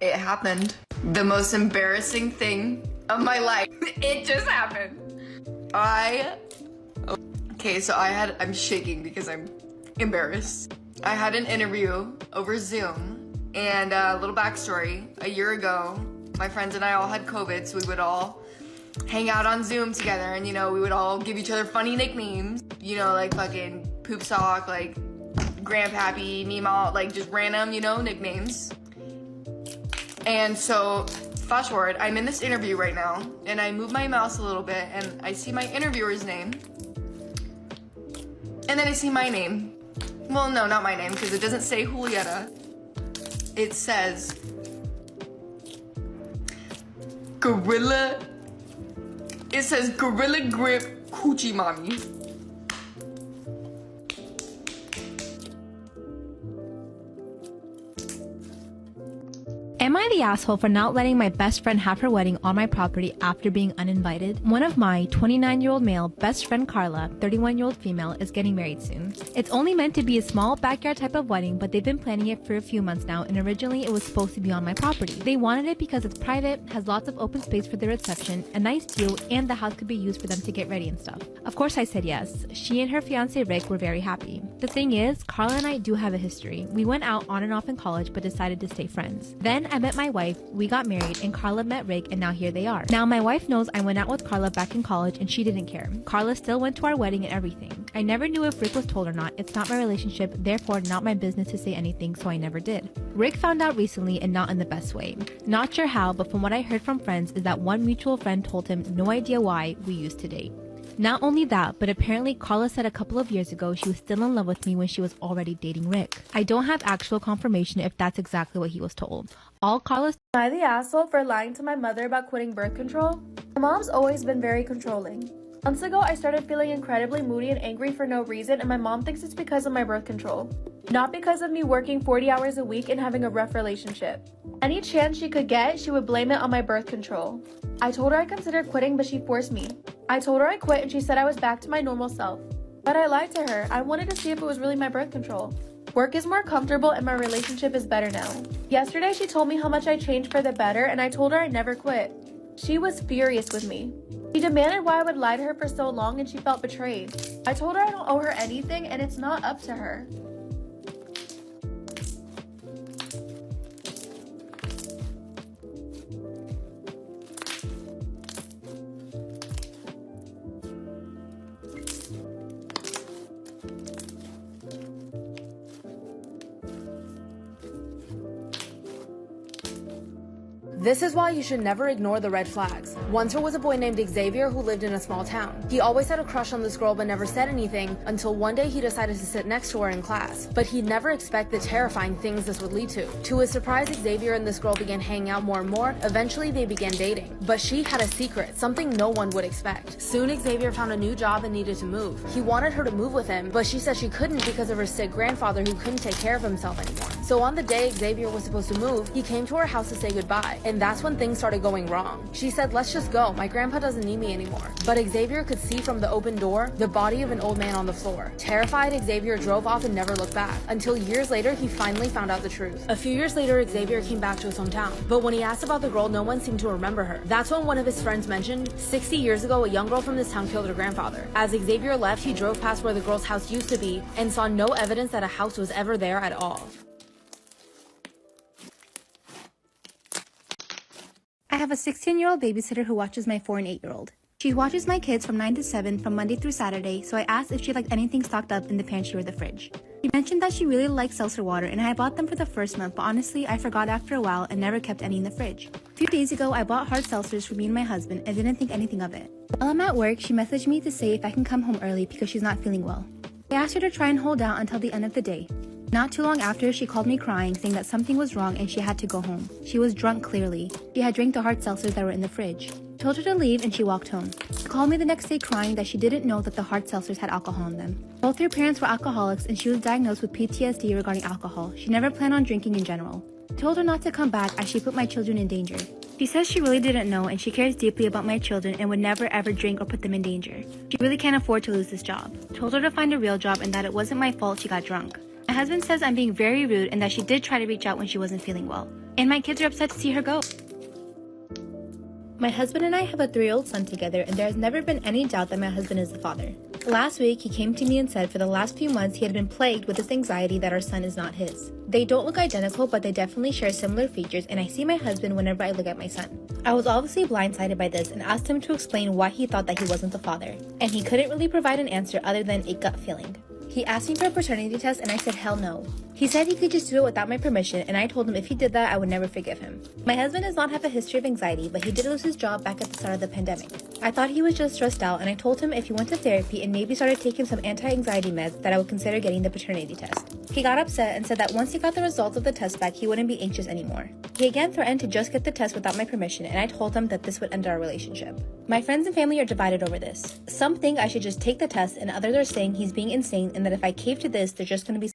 It happened. The most embarrassing thing of my life. It just happened. Okay, so I'm shaking because I'm embarrassed. I had an interview over Zoom, and a little backstory. A year ago, my friends and I all had COVID, so we would all hang out on Zoom together, and we would all give each other funny nicknames. Like fucking Poop Sock, like Grandpappy, Meemaw, like just random, nicknames. And so, fast forward, I'm in this interview right now, and I move my mouse a little bit, and I see my interviewer's name, and then I see my name. Well, no, not my name, because it doesn't say Julieta. It says Gorilla. It says Gorilla Grip Coochie Mommy. Am I the asshole for not letting my best friend have her wedding on my property after being uninvited? One of my 29-year-old male best friend Carla, 31-year-old female, is getting married soon. It's only meant to be a small backyard type of wedding, but they've been planning it for a few months now, and originally it was supposed to be on my property. They wanted it because it's private, has lots of open space for the reception, a nice view, and the house could be used for them to get ready and stuff. Of course I said yes. She and her fiance Rick were very happy. The thing is, Carla and I do have a history. We went out on and off in college but decided to stay friends. Then I met my wife, we got married, and Carla met Rick, and now here they are. Now my wife knows I went out with Carla back in college and she didn't care. Carla still went to our wedding and everything. I never knew if Rick was told or not. It's not my relationship, therefore not my business to say anything, so I never did. Rick found out recently and not in the best way. Not sure how, but from what I heard from friends is that one mutual friend told him no idea why we used to date. Not only that, but apparently Carla said a couple of years ago she was still in love with me when she was already dating Rick. I don't have actual confirmation if that's exactly what he was told. All Carla's— Am I the asshole for lying to my mother about quitting birth control? My mom's always been very controlling. Months ago, I started feeling incredibly moody and angry for no reason, and my mom thinks it's because of my birth control. Not because of me working 40 hours a week and having a rough relationship. Any chance she could get, she would blame it on my birth control. I told her I considered quitting, but she forced me. I told her I quit and she said I was back to my normal self. But I lied to her. I wanted to see if it was really my birth control. Work is more comfortable and my relationship is better now. Yesterday, she told me how much I changed for the better, and I told her I never quit. She was furious with me. She demanded why I would lie to her for so long, and she felt betrayed. I told her I don't owe her anything and it's not up to her. This is why you should never ignore the red flags. Once there was a boy named Xavier who lived in a small town. He always had a crush on this girl but never said anything until one day he decided to sit next to her in class. But he'd never expect the terrifying things this would lead to. To his surprise, Xavier and this girl began hanging out more and more. Eventually, they began dating. But she had a secret, something no one would expect. Soon, Xavier found a new job and needed to move. He wanted her to move with him, but she said she couldn't because of her sick grandfather who couldn't take care of himself anymore. So on the day Xavier was supposed to move, he came to her house to say goodbye. And that's when things started going wrong. She said, "Let's just go. My grandpa doesn't need me anymore." But Xavier could see from the open door the body of an old man on the floor. Terrified, Xavier drove off and never looked back. Until years later, he finally found out the truth. A few years later, Xavier came back to his hometown. But when he asked about the girl, no one seemed to remember her. That's when one of his friends mentioned, 60 years ago, a young girl from this town killed her grandfather. As Xavier left, he drove past where the girl's house used to be and saw no evidence that a house was ever there at all. I have a 16-year-old babysitter who watches my 4 and 8-year-old. She watches my kids from 9 to 7 from Monday through Saturday, so I asked if she liked anything stocked up in the pantry or the fridge. She mentioned that she really likes seltzer water, and I bought them for the first month, but honestly, I forgot after a while and never kept any in the fridge. A few days ago, I bought hard seltzers for me and my husband and didn't think anything of it. While I'm at work, she messaged me to say if I can come home early because she's not feeling well. I asked her to try and hold out until the end of the day. Not too long after, she called me crying, saying that something was wrong and she had to go home. She was drunk clearly. She had drank the hard seltzers that were in the fridge. I told her to leave and she walked home. She called me the next day crying that she didn't know that the hard seltzers had alcohol in them. Both her parents were alcoholics and she was diagnosed with PTSD regarding alcohol. She never planned on drinking in general. I told her not to come back as she put my children in danger. She says she really didn't know and she cares deeply about my children and would never ever drink or put them in danger. She really can't afford to lose this job. I told her to find a real job and that it wasn't my fault she got drunk. My husband says I'm being very rude and that she did try to reach out when she wasn't feeling well. And my kids are upset to see her go. My husband and I have a 3-year-old son together, and there has never been any doubt that my husband is the father. Last week, he came to me and said for the last few months he had been plagued with this anxiety that our son is not his. They don't look identical, but they definitely share similar features, and I see my husband whenever I look at my son. I was obviously blindsided by this and asked him to explain why he thought that he wasn't the father, and he couldn't really provide an answer other than a gut feeling. He asked me for a paternity test and I said hell no. He said he could just do it without my permission, and I told him if he did that I would never forgive him. My husband does not have a history of anxiety, but he did lose his job back at the start of the pandemic. I thought he was just stressed out, and I told him if he went to therapy and maybe started taking some anti-anxiety meds that I would consider getting the paternity test. He got upset and said that once he got the results of the test back he wouldn't be anxious anymore. He again threatened to just get the test without my permission, and I told him that this would end our relationship. My friends and family are divided over this. Some think I should just take the test, and others are saying he's being insane and that if I cave to this they're just going to be